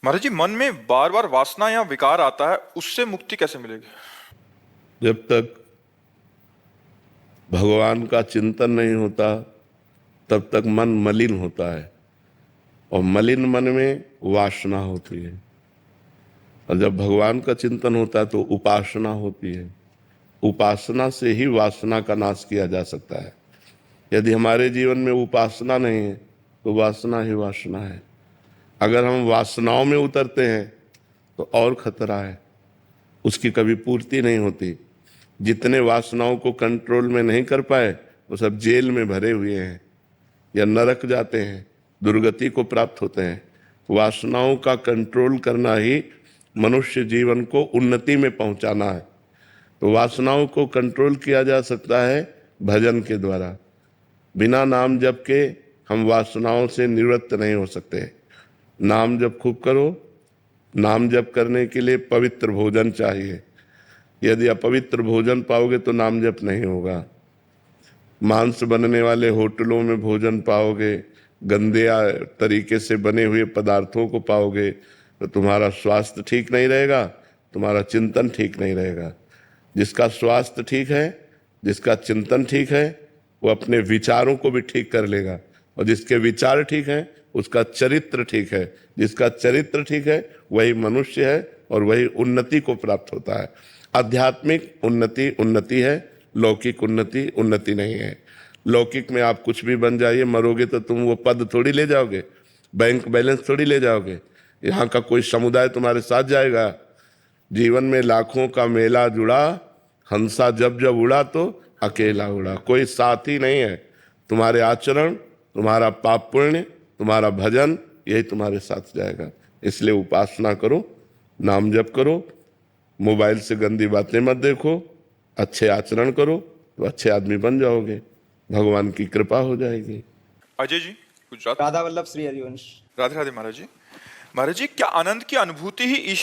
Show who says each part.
Speaker 1: महाराज जी, मन में बार बार वासना या विकार आता है, उससे मुक्ति कैसे मिलेगी?
Speaker 2: जब तक भगवान का चिंतन नहीं होता तब तक मन मलिन होता है, और मलिन मन में वासना होती है। और जब भगवान का चिंतन होता है तो उपासना होती है। उपासना से ही वासना का नाश किया जा सकता है। यदि हमारे जीवन में उपासना नहीं है तो वासना ही वासना है। अगर हम वासनाओं में उतरते हैं तो और खतरा है, उसकी कभी पूर्ति नहीं होती। जितने वासनाओं को कंट्रोल में नहीं कर पाए वो सब जेल में भरे हुए हैं या नरक जाते हैं, दुर्गति को प्राप्त होते हैं। वासनाओं का कंट्रोल करना ही मनुष्य जीवन को उन्नति में पहुंचाना है। तो वासनाओं को कंट्रोल किया जा सकता है भजन के द्वारा। बिना नाम जप के हम वासनाओं से निवृत्त नहीं हो सकते। नाम जप खूब करो। नाम जप करने के लिए पवित्र भोजन चाहिए। यदि अपवित्र भोजन पाओगे तो नाम जप नहीं होगा। मांस बनने वाले होटलों में भोजन पाओगे, गंदे तरीके से बने हुए पदार्थों को पाओगे तो तुम्हारा स्वास्थ्य ठीक नहीं रहेगा, तुम्हारा चिंतन ठीक नहीं रहेगा। जिसका स्वास्थ्य ठीक है, जिसका चिंतन ठीक है, वो अपने विचारों को भी ठीक कर लेगा, और जिसके विचार ठीक हैं उसका चरित्र ठीक है। जिसका चरित्र ठीक है वही मनुष्य है और वही उन्नति को प्राप्त होता है। आध्यात्मिक उन्नति उन्नति है, लौकिक उन्नति उन्नति नहीं है। लौकिक में आप कुछ भी बन जाइए, मरोगे तो तुम वो पद थोड़ी ले जाओगे, बैंक बैलेंस थोड़ी ले जाओगे। यहाँ का कोई समुदाय तुम्हारे साथ जाएगा। जीवन में लाखों का मेला जुड़ा, हंसा जब जब उड़ा तो अकेला उड़ा। कोई साथी नहीं है। तुम्हारे आचरण, तुम्हारा पाप पुण्य, तुम्हारा भजन, यही तुम्हारे साथ जाएगा। इसलिए उपासना करो, नाम जप करो, मोबाइल से गंदी बातें मत देखो, अच्छे आचरण करो तो अच्छे आदमी बन जाओगे, भगवान की कृपा हो जाएगी।
Speaker 1: अजय जी, गुजरात।
Speaker 3: राधा वल्लभ श्री हरिवंश।
Speaker 1: राधे राधे महाराज जी। महाराज जी, क्या आनंद की अनुभूति ही ईश्वर